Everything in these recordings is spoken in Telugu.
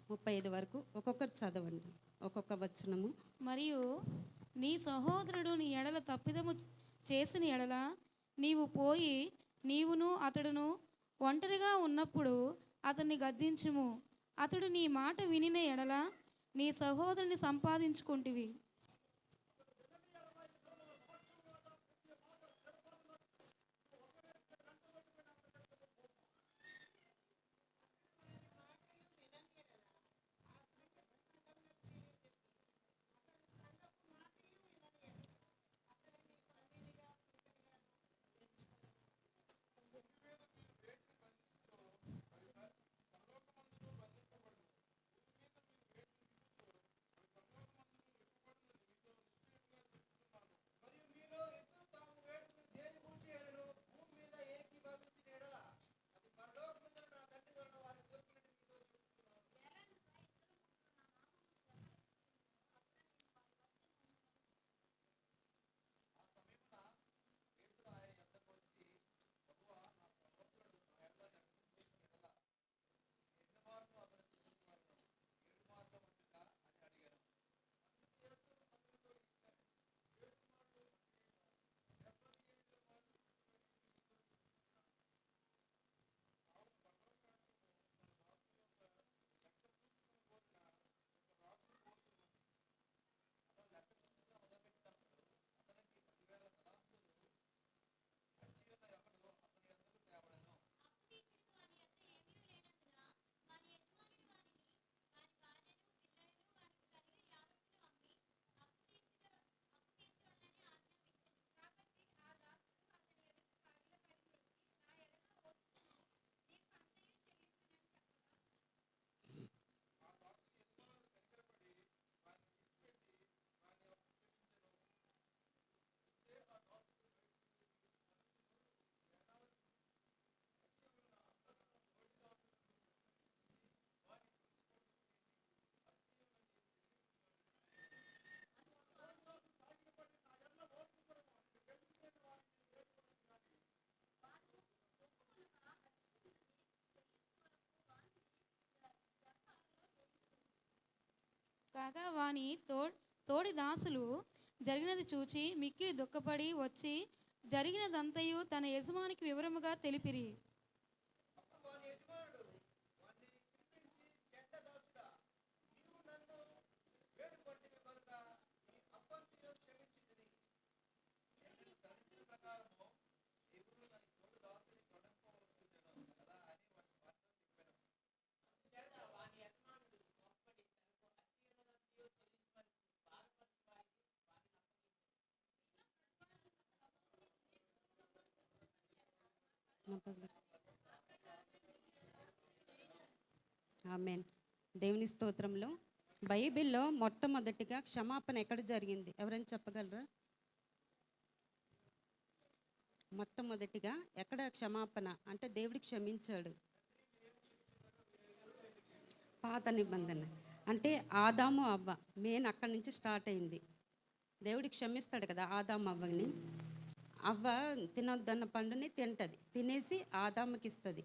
35 వరకు ఒక్కొక్కరు చదవండి, ఒక్కొక్క వచనము. మరియు నీ సహోదరుడు నీ ఎడల తప్పిదము చేసిన ఎడల నీవు పోయి నీవును అతడును ఒంటరిగా ఉన్నప్పుడు అతన్ని గద్దించుము. అతడు నీ మాట వినిన ఎడల నీ సహోదరుని సంపాదించుకుంటివి. కాగా వాని తోడి దాసులు జరిగినది చూచి మిక్కిలి దుఃఖపడి వచ్చి జరిగినదంతయు తన యజమానికి వివరముగా తెలిపిరి. ఆమేన్. దేవుని స్తోత్రంలో బైబిల్లో మొట్టమొదటిగా క్షమాపణ ఎక్కడ జరిగింది? ఎవరైనా చెప్పగలరా? మొట్టమొదటిగా ఎక్కడ క్షమాపణ అంటే దేవుడికి క్షమించాడు? పాత నిబంధన అంటే ఆదాము అవ్వ మెయిన్ అక్కడి నుంచి స్టార్ట్ అయింది. దేవుడికి క్షమిస్తాడు కదా ఆదాము అవ్వని. అవ్వ తినొద్దన్న పండుని తింటది, తినేసి ఆదాముకి ఇస్తుంది.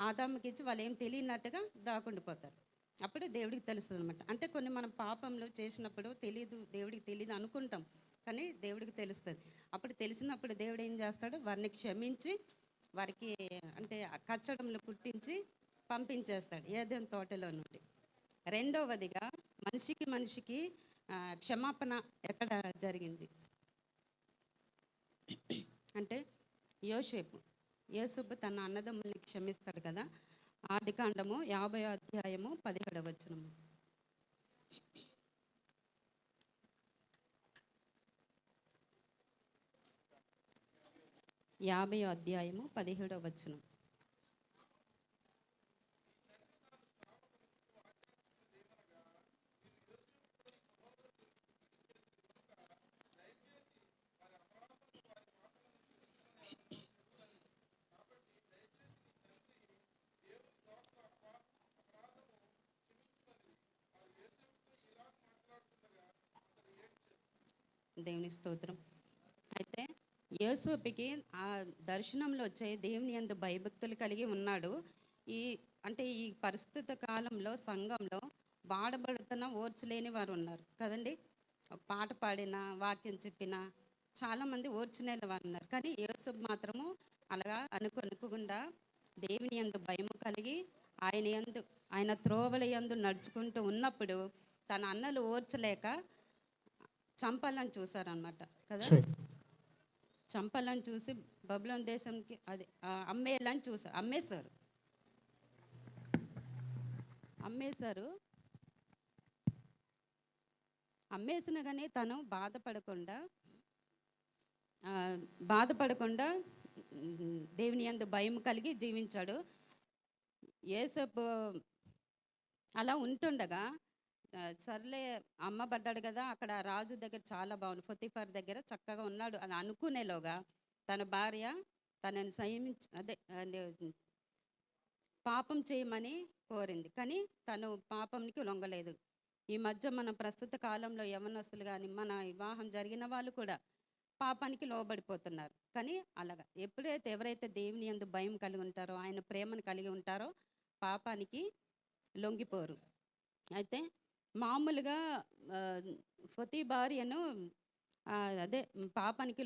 ఆదాముకి ఇచ్చి వాళ్ళు ఏం తెలియనట్టుగా దాక్కుండిపోతారు. అప్పుడే దేవుడికి తెలుస్తుంది అనమాట. అంటే కొన్ని మనం పాపంలో చేసినప్పుడు తెలీదు, దేవుడికి తెలియదు అనుకుంటాం, కానీ దేవుడికి తెలుస్తుంది. అప్పుడు తెలిసినప్పుడు దేవుడు ఏం చేస్తాడు? వారిని క్షమించి వారికి అంటే కచ్చడంలో కుట్టించి పంపించేస్తాడు ఏదైనా తోటలో నుండి. రెండవదిగా మనిషికి క్షమాపణ ఎక్కడ జరిగింది అంటే యోసేపు తన అన్నదమ్ముల్ని క్షమిస్తాడు కదా. ఆదికాండము 50వ అధ్యాయము 17వ వచనము. 50వ అధ్యాయము 17వ వచనం. దేవుని స్తోత్రం. అయితే యోసేపుకి ఆ దర్శనంలో వచ్చే దేవుని యందు భయభక్తులు కలిగి ఉన్నాడు. ఈ అంటే ఈ పరిస్థితి కాలంలో సంఘంలో వాడబడుతున్న ఓర్చలేని వారు ఉన్నారు కదండి. ఒక పాట పాడినా వాక్యం చెప్పినా చాలామంది ఓర్చునేల వారు ఉన్నారు. కానీ యేసు మాత్రము అలాగా అనుకోకుండా దేవుని యందు భయము కలిగి ఆయన త్రోవల యందు నడుచుకుంటూ ఉన్నప్పుడు తన అన్నలు ఓర్చలేక చంపాలని చూసారనమాట కదా. చంపాలని చూసి బబులోను దేశంకి అది అమ్మేయాలని చూసారు. అమ్మేసిన కానీ తను బాధపడకుండా దేవుని యందు భయం కలిగి జీవించాడు. యేసపు అలా ఉంటుండగా సర్లే అమ్మబడ్డాడు కదా, అక్కడ రాజు దగ్గర చాలా బాగుంది, పొతిఫర్ దగ్గర చక్కగా ఉన్నాడు అని అనుకునేలోగా తన భార్య తనని పాపం చేయమని కోరింది. కానీ తను పాపంకి లొంగలేదు. ఈ మధ్య మన ప్రస్తుత కాలంలో యవనస్తులు కానీ మన వివాహం జరిగిన వాళ్ళు కూడా పాపానికి లోబడిపోతున్నారు. కానీ అలాగా ఎవరైతే దేవుని యందు భయం కలిగి ఉంటారో, ఆయన ప్రేమను కలిగి ఉంటారో పాపానికి లొంగిపోరు. అయితే మామూలుగా పొతి భార్యను పాపానికి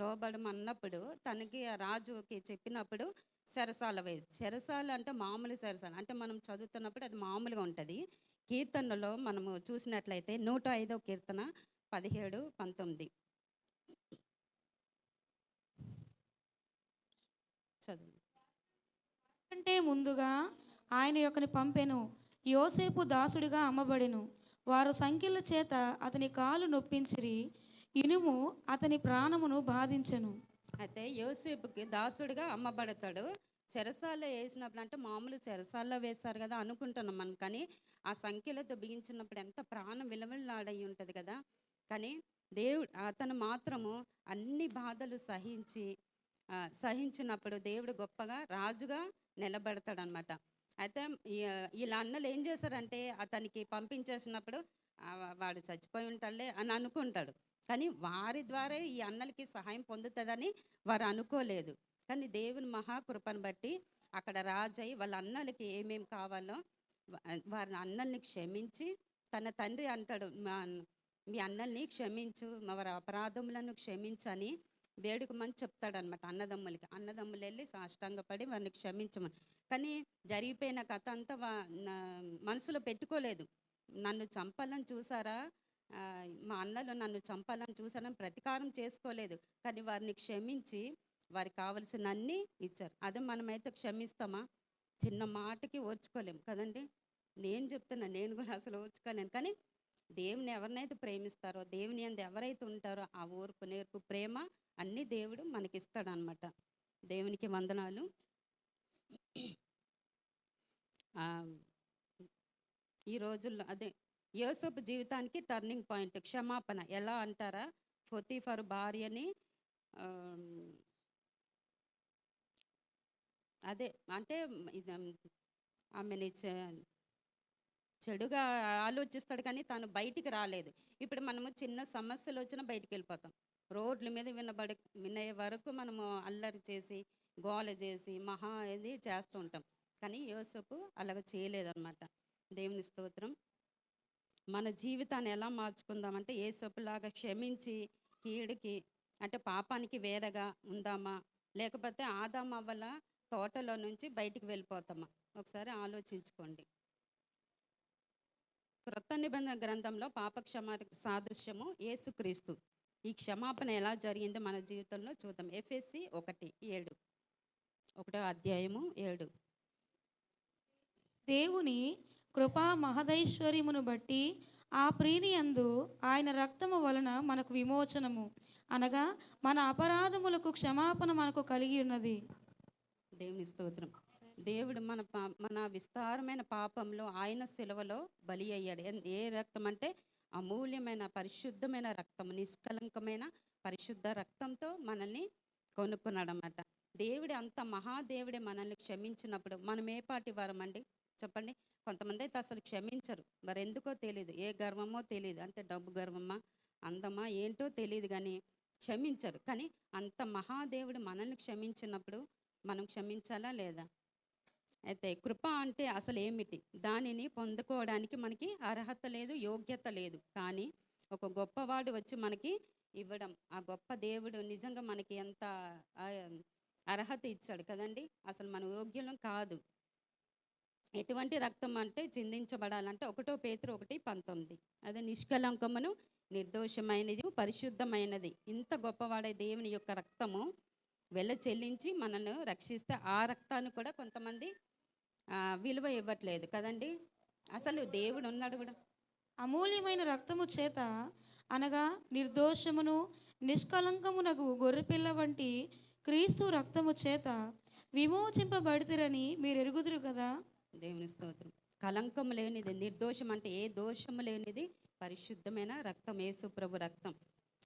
లోబడమన్నప్పుడు తనకి రాజుకి చెప్పినప్పుడు చెరసాల అంటే మామూలు చెరసాల అంటే మనం చదువుతున్నప్పుడు అది మామూలుగా ఉంటుంది. కీర్తనలో మనము చూసినట్లయితే 105వ కీర్తన 17, 19 చదువు. అంటే ముందుగా ఆయన యొక్కని పంపెను, యోసేపు దాసుడిగా అమ్మబడెను. వారు సంఖ్యల చేత అతని కాలు నొప్పించిరి, ఇనుము అతని ప్రాణమును బాధించెను. అయితే యోసేపుకి దాసుడిగా అమ్మబడతాడు. చెరసాల వేసినప్పుడు అంటే మామూలు చెరసాల్లో వేస్తారు కదా అనుకుంటున్నాం మనం. కానీ ఆ సంఖ్యలతో బిగించినప్పుడు ఎంత ప్రాణం విలవిల్లాడయి ఉంటుంది కదా. కానీ అతను మాత్రము అన్ని బాధలు సహించినప్పుడు దేవుడు గొప్పగా రాజుగా నిలబెడతాడనమాట. అయితే వీళ్ళ అన్నలు ఏం చేశారంటే అతనికి పంపించేసినప్పుడు వాడు చచ్చిపోయి ఉంటాడులే అని అనుకుంటాడు. కానీ వారి ద్వారా ఈ అన్నలకి సహాయం పొందుతుందని వారు అనుకోలేదు. కానీ దేవుని మహాకృపను బట్టి అక్కడ రాజై వాళ్ళ అన్నలకి ఏమేమి కావాలో వారి అన్నల్ని క్షమించి, తన తండ్రి అంటాడు, మీ అన్నల్ని క్షమించు, వారి అపరాధములను క్షమించని వేడుకమని చెప్తాడనమాట అన్నదమ్ములు వెళ్ళి సాష్టాంగపడి వారిని క్షమించమని. కానీ జరిగిపోయిన కథ అంతా మనసులో పెట్టుకోలేదు. నన్ను చంపాలని చూసారా, మా అన్నలు నన్ను చంపాలని చూసారని ప్రతీకారం చేసుకోలేదు. కానీ వారిని క్షమించి వారికి కావలసిన అన్నీ ఇచ్చారు. అదే మనమైతే క్షమిస్తామా? చిన్న మాటకి ఓర్చుకోలేము కదండి. నేను కూడా అసలు ఓర్చుకోలేను. కానీ దేవుని ఎవరినైతే ప్రేమిస్తారో, దేవుని యందు ఎవరైతే ఉంటారో ఆ ఓర్పు, నేర్పు, ప్రేమ అన్నీ దేవుడు మనకిస్తాడనమాట. దేవునికి వందనాలు. ఈ రోజుల్లో యోసేపు జీవితానికి టర్నింగ్ పాయింట్ క్షమాపణ. ఎలా అంటారా, పొతిఫర్ భార్యని అంటే ఆమెని చెడుగా ఆలోచిస్తాడు కానీ తను బయటికి రాలేదు. ఇప్పుడు మనము చిన్న సమస్యలు వచ్చినా బయటికి వెళ్ళిపోతాం. రోడ్ల మీద వినే వరకు మనము అల్లరి చేసి గోల చేసి ఇది చేస్తూ ఉంటాం. కానీ యోసేపు అలాగ చేయలేదన్నమాట. దేవుని స్తోత్రం. మన జీవితాన్ని ఎలా మార్చుకుందామంటే యోసేపులాగా క్షమించి కీడుకి అంటే పాపానికి వేరేగా ఉందామా, లేకపోతే ఆదాము అవ్వల తోటలో నుంచి బయటికి వెళ్ళిపోతామా? ఒకసారి ఆలోచించుకోండి. క్రొత్త నిబంధన గ్రంథంలో పాపక్షమా సాదృశ్యము యేసుక్రీస్తు. ఈ క్షమాపణ ఎలా జరిగిందో మన జీవితంలో చూద్దాం. ఎఫెసీ 1:7, 1వ అధ్యాయము 7. దేవుని కృపా మహదైశ్వర్యమును బట్టి ఆ ప్రీని యందు ఆయన రక్తము వలన మనకు విమోచనము, అనగా మన అపరాధములకు క్షమాపణ మనకు కలిగి ఉన్నది. దేవుని స్తోత్రం. దేవుడు మన విస్తారమైన పాపంలో ఆయన శిలువలో బలి అయ్యాడు. ఏ రక్తం అంటే అమూల్యమైన పరిశుద్ధమైన రక్తం, నిష్కలంకమైన పరిశుద్ధ రక్తంతో మనల్ని కొనుక్కున్నాడు అన్నమాట. దేవుడి అంత మహాదేవుడే మనల్ని క్షమించినప్పుడు మనం ఏ పాటి వారమండి చెప్పండి. కొంతమంది అయితే అసలు క్షమించరు. మరి ఎందుకో తెలియదు, ఏ గర్వమో తెలియదు, అంటే డబ్బు గర్వమా అందమా ఏంటో తెలియదు, కానీ క్షమించరు. కానీ అంత మహాదేవుడు మనల్ని క్షమించినప్పుడు మనం క్షమించాలా లేదా? అయితే కృప అంటే అసలు ఏమిటి? దానిని పొందుకోవడానికి మనకి అర్హత లేదు, యోగ్యత లేదు. కానీ ఒక గొప్పవాడు వచ్చి మనకి ఇవ్వడం, ఆ గొప్ప దేవుడు నిజంగా మనకి ఎంత ఆహ్, అర్హత ఇచ్చాడు కదండీ! అసలు మనం యోగ్యులం కాదు. ఎటువంటి రక్తం అంటే చిందించబడాలంటే 1 పేతురు 1:19 అది నిష్కలంకమును నిర్దోషమైనది పరిశుద్ధమైనది. ఇంత గొప్పవాడే దేవుని యొక్క రక్తము వెల చెల్లించి మనల్ని రక్షిస్తే ఆ రక్తాన్ని కూడా కొంతమంది విలువ ఇవ్వట్లేదు కదండి. అసలు దేవుడు ఉన్నాడు కూడా. అమూల్యమైన రక్తము చేత అనగా నిర్దోషమును నిష్కలంకమునకు గొర్రెపిల్ల వంటి క్రీస్తు రక్తము చేత విమోచింపబడితిరని మీరు ఎరుగుదురు కదా. దేవుని స్తోత్రం. కలంకం లేనిది, నిర్దోషం అంటే ఏ దోషము లేనిది పరిశుద్ధమైన రక్తం, యేసు ప్రభు రక్తం.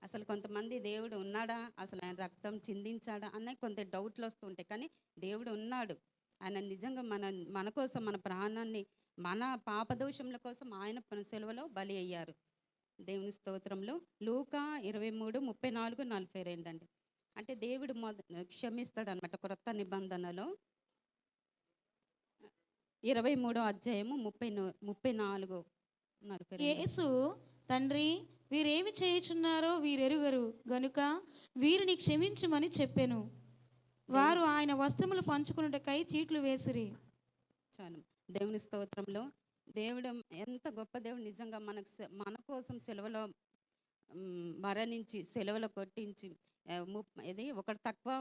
అసలు కొంతమంది దేవుడు ఉన్నాడా, అసలు ఆయన రక్తం చిందించాడా అనే కొంత డౌట్లు వస్తూ ఉంటాయి. కానీ దేవుడు ఉన్నాడు. ఆయన నిజంగా మన కోసం మన ప్రాణాన్ని, మన పాపదోషముల కోసం ఆయన సెలవులో బలి అయ్యారు. దేవుని స్తోత్రంలో లూకా 23:34-42 అండి. అంటే దేవుడు క్షమిస్తాడు అనమాట. క్రొత్త నిబంధనలో 23 అధ్యాయము 34. యేసు తండ్రి వీరేమి చేయుచున్నారో వీరెరుగరు గనుక వీరిని క్షమించుమని చెప్పెను. వారు ఆయన వస్త్రములు పంచుకున్నటకై చీట్లు వేసిరి. చాలు. దేవుని స్తోత్రంలో దేవుడు ఎంత గొప్ప దేవుడు. నిజంగా మన కోసం సెలవులో మరణించి, సెలవులో కొట్టించి, ఇది ఒకటి తక్కువ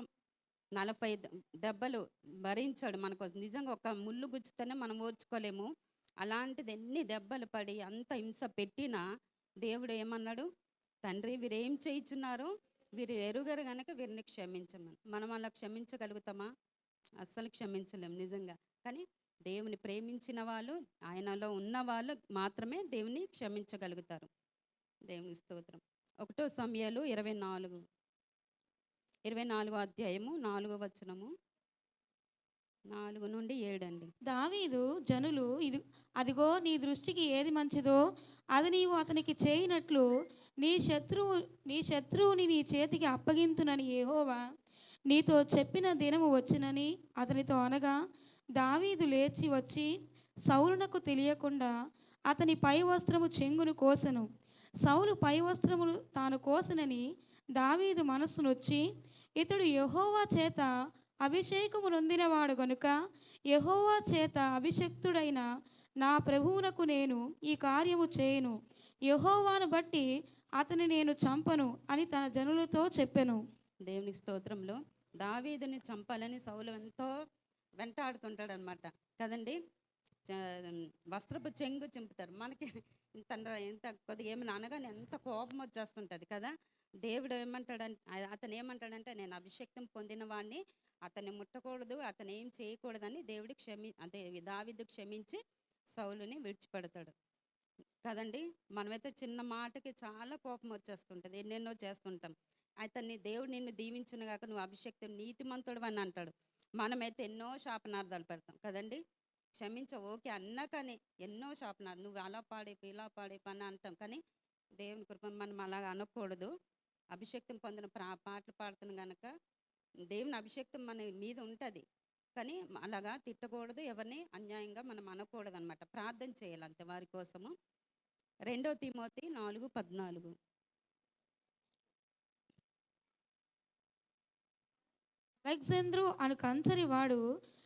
40 దెబ్బలు భరించాడు మన కోసం. నిజంగా ఒక ముళ్ళు గుచ్చుతేనే మనం ఓర్చుకోలేము. అలాంటిది ఎన్ని దెబ్బలు పడి అంత హింస పెట్టినా దేవుడు ఏమన్నాడు? తండ్రి వీరేం చేయుచున్నారో వీరు ఎరుగరు గనక వీరిని క్షమించమని. మనం అలా క్షమించగలుగుతామా? అస్సలు క్షమించలేం నిజంగా. కానీ దేవుని ప్రేమించిన వాళ్ళు, ఆయనలో ఉన్న వాళ్ళు మాత్రమే దేవుని క్షమించగలుగుతారు. దేవుని స్తోత్రం. 1 సమూయేలు 24 అధ్యాయము 4వ వచనము 4-7 అండి. దావీదు జనులు అదిగో నీ దృష్టికి ఏది మంచిదో అది నీవు అతనికి చేయనట్లు నీ శత్రువుని నీ చేతికి అప్పగింతునని యెహోవా నీతో చెప్పిన దినము వచ్చినని అతనితో అనగా, దావీదు లేచి వచ్చి సౌలునకు తెలియకుండా అతని పై వస్త్రము చెంగును కోసెను. సౌలు పై వస్త్రమును తాను కోసనని దావీదు మనస్సునొచ్చి, ఇతడు యెహోవా చేత అభిషేకము నొందినవాడు గనుక యెహోవా చేత అభిషక్తుడైన నా ప్రభువునకు నేను ఈ కార్యము చేయను, యెహోవాను బట్టి అతని నేను చంపను అని తన జనులతో చెప్పెను. దేవుని స్తోత్రంలో దావీదుని చంపాలని సౌలు ఎంతో వెంటాడుతుంటాడు అనమాట కదండి. వస్త్రపు చెంగు చింపుతారు. మనకి ఇంత కొద్దిగా ఏమైనా అనగానే ఎంత కోపం వచ్చేస్తుంటుంది కదా. దేవుడు అతను ఏమంటాడంటే నేను అభిషేకం పొందిన వాడిని, అతన్ని ముట్టకూడదు, అతను ఏం చేయకూడదని దేవుడు దావీదు క్షమించి సౌలుని విడిచిపెడతాడు కదండి. మనమైతే చిన్న మాటకి చాలా కోపం వచ్చేస్తుంటుంది, ఎన్నెన్నో చేస్తుంటాం. దేవుడు నిన్ను దీవించును గాక, నువ్వు అభిషేకం నీతిమంతుడు అని అంటాడు. మనమైతే ఎన్నో శాపనార్థాలు పెడతాం కదండి. ఓకే అన్నా కానీ ఎన్నో శాపనార్థం, నువ్వు అలా పాడైపో ఇలా పాడైపో అని అంటాం. కానీ దేవుని కృప మనం అలా అనకూడదు. అభిషేకం పొందిన పాటలు పాడుతున్నాం కనుక దేవుని అభిషేకం మన మీద ఉంటుంది. కానీ అలాగా తిట్టకూడదు, ఎవరిని అన్యాయంగా మనం అనకూడదు అనమాట. ప్రార్థన చేయాలి అంతే వారి కోసము. 2 తిమోతి 4:14. అలెగ్జాంద్రు అను కంచరి వాడు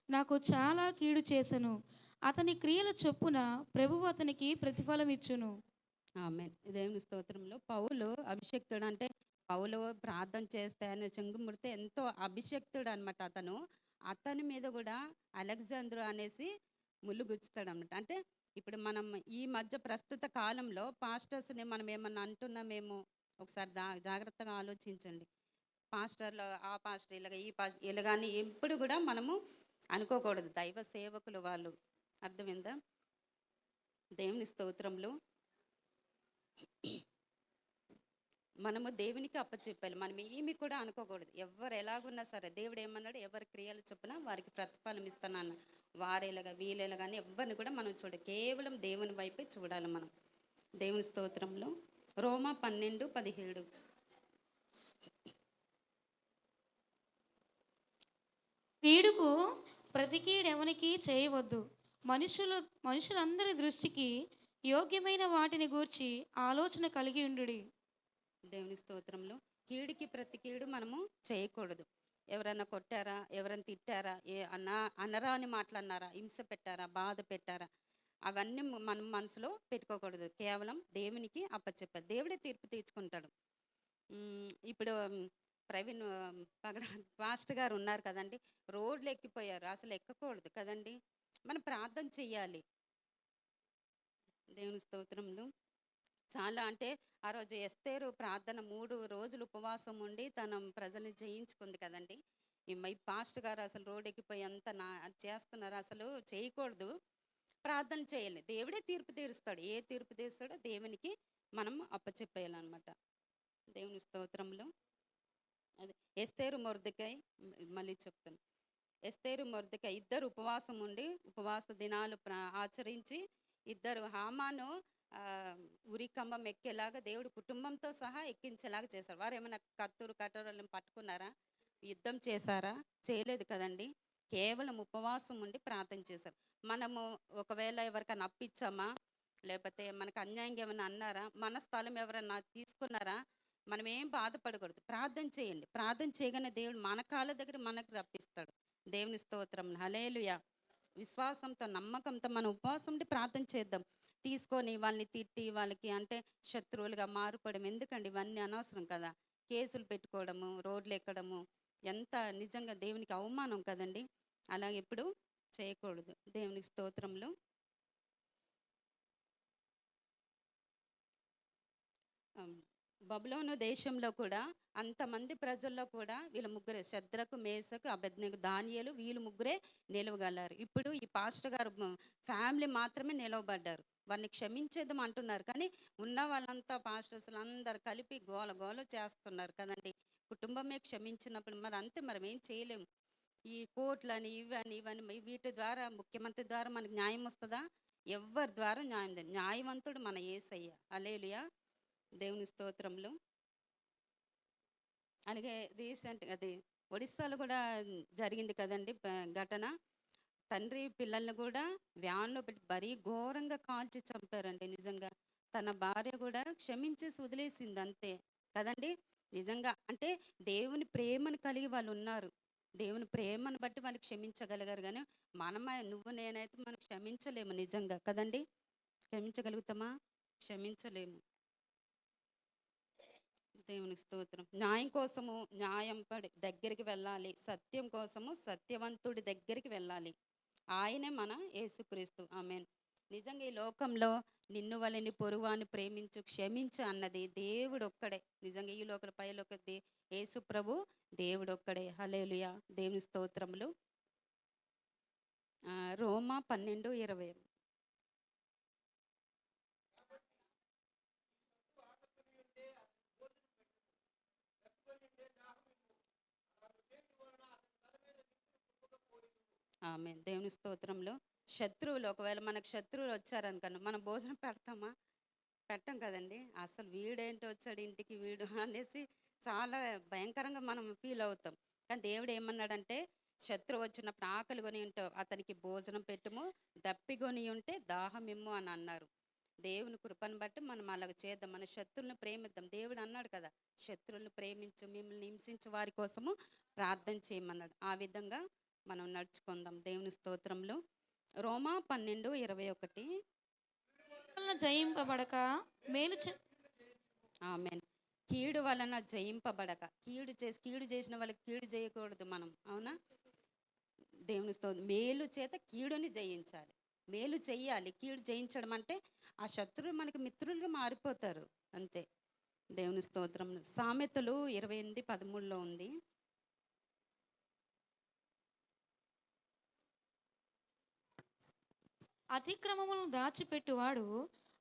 నాకు చాలా కీడు చేసెను, అతని క్రియల చొప్పున ప్రభువు అతనికి ప్రతిఫలం ఇచ్చును. ఆమేన్. దేవుని స్తోత్రంలో పౌలు అభిషేక్తుడు. అంటే పౌలు ప్రార్థన చేస్తే ఆయన చెంగు ముడితే ఎంతో అభిషేక్తుడు అనమాట. అతని మీద కూడా అలెగ్జాంద్రు అనేసి ముళ్ళు గుచ్చుతాడు అనమాట. అంటే ఇప్పుడు మనం ఈ మధ్య ప్రస్తుత కాలంలో పాస్టర్స్ని మనం ఏమన్నా అంటున్నామేమో ఒకసారి జాగ్రత్తగా ఆలోచించండి. పాస్టర్లు ఆ పాస్టర్ ఇలాగాని ఎప్పుడు కూడా మనము అనుకోకూడదు. దైవ సేవకులు వాళ్ళు, అర్థమైందా? దేవుని స్తోత్రంలో మనము దేవునికి అప్పచెప్పాలి. మనం ఏమి కూడా అనుకోకూడదు. ఎవరు ఎలాగున్నా సరే దేవుడు ఏమన్నాడు? ఎవరి క్రియలు చొప్పున వారికి ప్రతిఫలం ఇస్తానన్న. వారేలాగా వీలేలాగాని ఎవరిని కూడా మనం కేవలం దేవుని వైపే చూడాలి మనం. దేవుని స్తోత్రంలో రోమా 12:17. కీడుకు ప్రతి కీడెవనికి చేయవద్దు. మనుషులందరి దృష్టికి యోగ్యమైన వాటిని గూర్చి ఆలోచన కలిగి ఉండుడి. దేవుని స్తోత్రంలో కీడుకి ప్రతి కీడు మనము చేయకూడదు. ఎవరైనా కొట్టారా, ఎవరైనా తిట్టారా, అనరాని మాటలన్నారా, హింస పెట్టారా, బాధ పెట్టారా, అవన్నీ మనం మనసులో పెట్టుకోకూడదు. కేవలం దేవునికి అప్పచెప్పాలి. దేవుడే తీర్పు తీర్చుకుంటాడు. ఇప్పుడు ప్రవీణ్ పగడ పాస్టర్ గారు ఉన్నారు కదండి, రోడ్లు ఎక్కిపోయారు. అసలు ఎక్కకూడదు కదండి. మనం ప్రార్థన చెయ్యాలి. దేవుని స్తోత్రంలో చాలా అంటే ఆ రోజు ఎస్తేరు ప్రార్థన 3 రోజులు ఉపవాసం ఉండి తన ప్రజల్ని జయించుకుంది కదండి. ఈ పాస్టర్ గారు అసలు రోడ్ ఎక్కిపోయి అంత చేస్తున్నారు. అసలు చేయకూడదు. ప్రార్థన చేయాలి. దేవుడే తీర్పు తీరుస్తాడు. ఏ తీర్పు తీరుస్తాడో దేవునికి మనం అప్పచెప్పేయాలన్నమాట. దేవుని స్తోత్రంలో అదే ఎస్తేరు మొర్దెకై మళ్ళీ చెప్తాను. ఎస్తేరు మొర్దెకై ఇద్దరు ఉపవాసం ఉండి ఉపవాస దినాలు ఆచరించి ఇద్దరు హామాను ఉరి కంబం ఎక్కేలాగా దేవుడు కుటుంబంతో సహా ఎక్కించేలాగా చేశారు. వారు ఏమైనా కత్తురు కట్టరలను పట్టుకున్నారా? యుద్ధం చేశారా? చేయలేదు కదండి. కేవలం ఉపవాసం ఉండి ప్రార్థన చేశారు. మనము ఒకవేళ ఎవరికైనా అప్పిచ్చామా, లేకపోతే మనకు అన్యాయంగా ఏమైనా అన్నారా, మన స్థలం ఎవరైనా తీసుకున్నారా, మనం ఏం బాధపడకూడదు. ప్రార్థన చేయండి. ప్రార్థన చేయగానే దేవుడు మన కాళ్ళ దగ్గర మనకు రప్పిస్తాడు. దేవుని స్తోత్రం. హల్లెలూయా. విశ్వాసంతో నమ్మకంతో మనం ఉపవాసం ఉండి ప్రార్థన చేద్దాం. తీసుకొని వాళ్ళని తిట్టి వాళ్ళకి అంటే శత్రువులుగా మారిపోవడం ఎందుకండి? ఇవన్నీ అనవసరం కదా. కేసులు పెట్టుకోవడము, రోడ్లు ఎక్కడము ఎంత నిజంగా దేవునికి అవమానం కదండి. అలాగే ఎప్పుడు చేయకూడదు. దేవునికి స్తోత్రంలో బబులోను దేశంలో కూడా అంతమంది ప్రజల్లో కూడా వీళ్ళ ముగ్గురే, శద్రకు, మేషకు, అబేద్నెగో, దానియేలు, వీళ్ళు ముగ్గురే నిలవగలరు. ఇప్పుడు ఈ పాస్టర్ గారు ఫ్యామిలీ మాత్రమే నిలవబడ్డారు. వారిని క్షమించేద్దాం అంటున్నారు, కానీ ఉన్న వాళ్ళంతా పాస్టర్స్ అందరు కలిపి గోల గోల చేస్తున్నారు కదండి. కుటుంబమే క్షమించినప్పుడు మరి అంతే, మనం ఏం చేయలేము. ఈ కోర్టులని ఇవన్నీ వీటి ద్వారా, ముఖ్యమంత్రి ద్వారా మనకు న్యాయం వస్తుందా? ఎవరి ద్వారా న్యాయం లేదు. న్యాయవంతుడు మన యేసయ్య. హల్లెలూయా. దేవుని స్తోత్రంలో అలాగే రీసెంట్ అది ఒడిస్సాలో కూడా జరిగింది కదండి ఘటన. తండ్రి పిల్లల్ని కూడా వ్యాన్లో పెట్టి మరీ ఘోరంగా కాల్చి చంపారండి. నిజంగా తన భార్య కూడా క్షమించేసి వదిలేసింది అంతే కదండి. నిజంగా అంటే దేవుని ప్రేమను కలిగి వాళ్ళు ఉన్నారు. దేవుని ప్రేమను బట్టి వాళ్ళు క్షమించగలిగారు. కానీ నువ్వు నేనైతే మనం క్షమించలేము నిజంగా కదండి. క్షమించగలుగుతామా? క్షమించలేము. దేవుని స్తోత్రం. న్యాయం కోసము న్యాయం పడి దగ్గరికి వెళ్ళాలి. సత్యం కోసము సత్యవంతుడి దగ్గరికి వెళ్ళాలి. ఆయనే మన యేసుక్రీస్తు. ఆమేన్. నిజంగా ఈ లోకంలో నిన్ను వలని పొరుగువాని ప్రేమించు, క్షమించు అన్నది దేవుడు ఒక్కడే. నిజంగా ఈ లోకల పైలోక యేసు ప్రభు దేవుడు ఒక్కడే. హల్లెలూయా. దేవుని స్తోత్రములు. రోమా 12:20. ఆమేన్. దేవుని స్తోత్రంలో శత్రువులు ఒకవేళ మనకు శత్రువులు వచ్చారనుకోండి, మనం భోజనం పెడతామా? పెట్టం కదండి. అసలు వీడేంటి వచ్చాడు ఇంటికి వీడు అనేసి చాలా భయంకరంగా మనం ఫీల్ అవుతాం. కానీ దేవుడు ఏమన్నాడంటే, శత్రువు వచ్చినప్పుడు ఆకలి కొని ఉంటే అతనికి భోజనం పెట్టుము, దప్పికొని ఉంటే దాహం ఇమ్ము అని అన్నారు. దేవుని కృపను బట్టి మనం అలాగ చేద్దాం. మన శత్రువులను ప్రేమిద్దాం. దేవుడు అన్నాడు కదా, శత్రువులను ప్రేమించు, మిమ్మల్ని హింసించే వారి కోసము ప్రార్థన చేయమన్నాడు. ఆ విధంగా మనం నడుచుకుందాం. దేవుని స్తోత్రంలో రోమా 12:21. జయింపబడక మేలు ఆమేన్. కీడు వలన జయింపబడక, కీడు చేసిన వాళ్ళకి కీడు చేయకూడదు మనం, అవునా? దేవుని స్తోత్రం. మేలు చేత కీడుని జయించాలి. మేలు చెయ్యాలి. కీడు జయించడం అంటే ఆ శత్రువులు మనకి మిత్రులుగా మారిపోతారు అంతే. దేవుని స్తోత్రం. సామెతలు 28:13 ఉంది. అతిక్రమములను దాచిపెట్టువాడు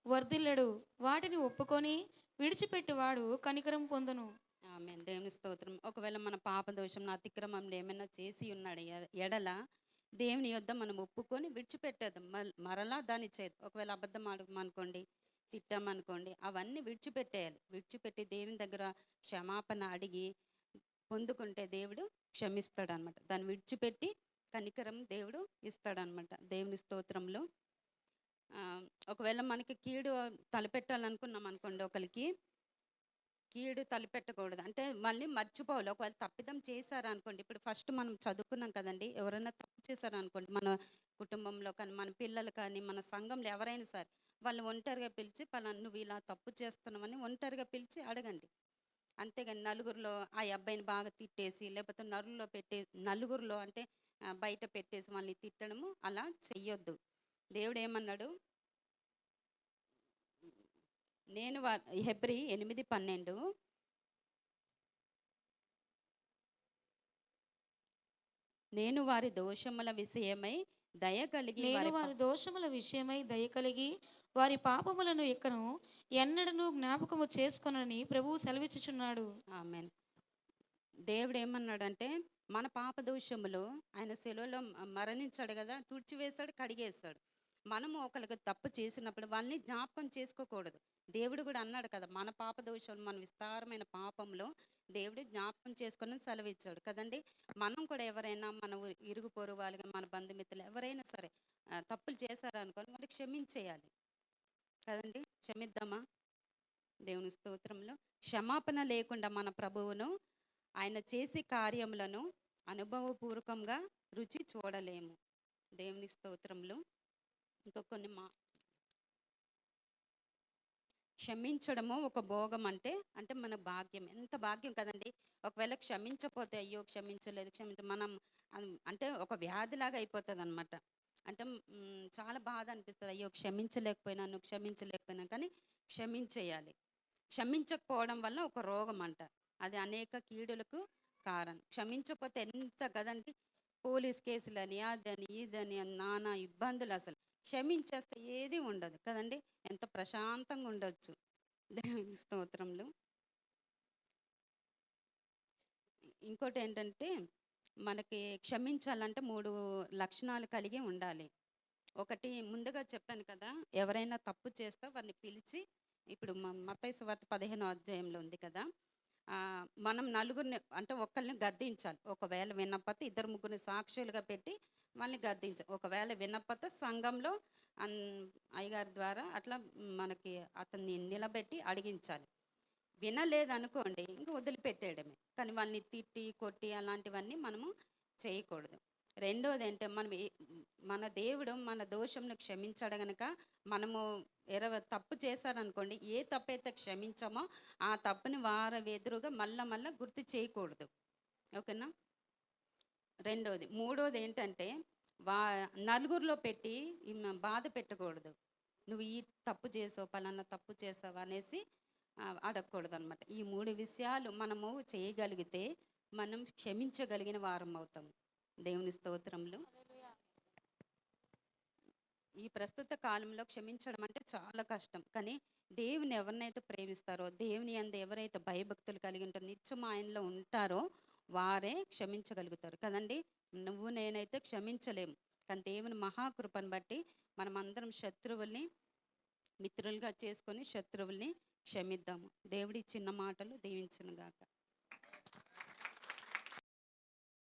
వర్ధిల్లడు, వాటిని ఒప్పుకొని విడిచిపెట్టువాడు కనికరం పొందును. ఆమేన్. దేవుని స్తోత్రం. ఒకవేళ మన పాప దోషం అతిక్రమంలో ఏమైనా చేసి ఉన్నాడు ఎడల దేవుని యొద్ద మనం ఒప్పుకొని విడిచిపెట్టేద్దాం. మరలా దాన్ని చేద్దాం. ఒకవేళ అబద్ధం ఆడమనుకోండి, తిట్టామనుకోండి, అవన్నీ విడిచిపెట్టేయాలి. విడిచిపెట్టి దేవుని దగ్గర క్షమాపణ అడిగి పొందుకుంటే దేవుడు క్షమిస్తాడు అనమాట. దాన్ని విడిచిపెట్టి కనికరం దేవుడు ఇస్తాడనమాట. దేవుని స్తోత్రంలో ఒకవేళ మనకి కీడు తలపెట్టాలనుకున్నాం అనుకోండి, ఒకరికి కీడు తలపెట్టకూడదు. అంటే మళ్ళీ మర్చిపోవాలి. ఒకవేళ తప్పిదం చేశారనుకోండి, ఇప్పుడు ఫస్ట్ మనం చదువుకున్నాం కదండి, ఎవరైనా తప్పు చేశారనుకోండి, మన కుటుంబంలో కానీ, మన పిల్లలు కానీ, మన సంఘంలో ఎవరైనా సరే, వాళ్ళు ఒంటరిగా పిలిచి పలానా నువ్వు ఇలా తప్పు చేస్తున్నావని ఒంటరిగా పిలిచి అడగండి. అంతేగాని నలుగురిలో ఆ అబ్బాయిని బాగా తిట్టేసి, లేకపోతే నలుగురిలో అంటే బయట పెట్టేసి వాళ్ళని తిట్టడము అలా చెయ్యొద్దు. దేవుడు ఏమన్నాడు? నేను హెబ్రీ 8:12 నేను వారి దోషముల విషయమై దయ కలిగి నేను వారి దోషముల విషయమై దయ కలిగి వారి పాపములను ఎక్కను ఎన్నడను జ్ఞాపకము చేసుకొనని ప్రభువు సెలవిచ్చుచున్నాడు. ఆమేన్. దేవుడు ఏమన్నాడంటే మన పాప దోషములు ఆయన శిలువలో మరణించాడు కదా, తుడిచివేశాడు, కడిగేశాడు. మనము ఒకరికి తప్పు చేసినప్పుడు వాళ్ళని జ్ఞాపకం చేసుకోకూడదు. దేవుడు కూడా అన్నాడు కదా, మన పాప దోషాలు మన విస్తారమైన పాపంలో దేవుడు జ్ఞాపకం చేసుకుని సెలవిచ్చాడు కదండి. మనం కూడా ఎవరైనా మన ఇరుగు పొరుగు వాళ్ళకి, మన బంధుమిత్రులు ఎవరైనా సరే తప్పులు చేశారనుకోని మరి క్షమించేయాలి కదండి. క్షమిద్దామా? దేవుని స్తోత్రంలో క్షమాపణ లేకుండా మన ప్రభువును ఆయన చేసే కార్యములను అనుభవపూర్వకంగా రుచి చూడలేము. దేవుని స్తోత్రంలో ఇంకా కొన్ని క్షమించడము ఒక భోగం అంటే అంటే మన భాగ్యం, ఎంత భాగ్యం కదండి. ఒకవేళ క్షమించపోతే అయ్యో క్షమించలేదు మనం అంటే ఒక వ్యాధిలాగా అయిపోతుంది అనమాట. అంటే చాలా బాధ అనిపిస్తుంది, అయ్యో క్షమించలేకపోయినా కానీ క్షమించేయాలి. క్షమించకపోవడం వల్ల ఒక రోగం అంట, అది అనేక కీడులకు కారణం. క్షమించకపోతే ఎంత కదండి, పోలీస్ కేసులని అదని ఇదని నానా ఇబ్బందులు. అసలు క్షమించేస్తే ఏది ఉండదు కదండి, ఎంత ప్రశాంతంగా ఉండొచ్చు. దేవుని స్తోత్రంలో ఇంకోటి ఏంటంటే మనకి క్షమించాలంటే 3 లక్షణాలు కలిగి ఉండాలి. ఒకటి ముందుగా చెప్పాను కదా, ఎవరైనా తప్పు చేస్తే వారిని పిలిచి, ఇప్పుడు మత్తయి సువార్త 15వ అధ్యాయంలో ఉంది కదా, మనం నలుగురిని అంటే ఒకళ్ళని గద్దించాలి. ఒకవేళ వినకపోతే 2-3 సాక్షులుగా పెట్టి వాళ్ళని గద్దించాలి. ఒకవేళ వినకపోతే సంఘంలో అయ్యగారి ద్వారా అట్లా మనకి అతన్ని నిలబెట్టి అడిగించాలి. వినలేదనుకోండి ఇంకా వదిలిపెట్టేయడమే. కానీ వాళ్ళని తిట్టి కొట్టి అలాంటివన్నీ మనము చేయకూడదు. రెండోది అంటే మన దేవుడు మన దోషంను క్షమించాడు గనక మనము తప్పు చేశారనుకోండి, ఏ తప్పైతే క్షమించామో ఆ తప్పుని ఎదురుగా మళ్ళా గుర్తు చేయకూడదు. ఓకేనా? రెండోది. మూడోది ఏంటంటే నలుగురిలో పెట్టి బాధ పెట్టకూడదు. నువ్వు ఈ తప్పు చేసావు, పలానా తప్పు చేసావు అనేసి అడగకూడదు అనమాట. ఈ 3 విషయాలు మనము చేయగలిగితే మనం క్షమించగలిగిన వారం అవుతాము. దేవుని స్తోత్రంలో ఈ ప్రస్తుత కాలంలో క్షమించడం అంటే చాలా కష్టం. కానీ దేవుని ఎవరినైతే ప్రేమిస్తారో, దేవుని యందు ఎవరైతే భయభక్తులు కలిగి ఉంటారో, నిత్యం ఆయనలో ఉంటారో వారే క్షమించగలుగుతారు కదండి. నువ్వు నేనైతే క్షమించలేము. కానీ దేవుని మహాకృపను బట్టి మనం అందరం శత్రువుల్ని మిత్రులుగా చేసుకొని శత్రువుల్ని క్షమిద్దాము. దేవుడి చిన్న మాటలు దీవించును గాక.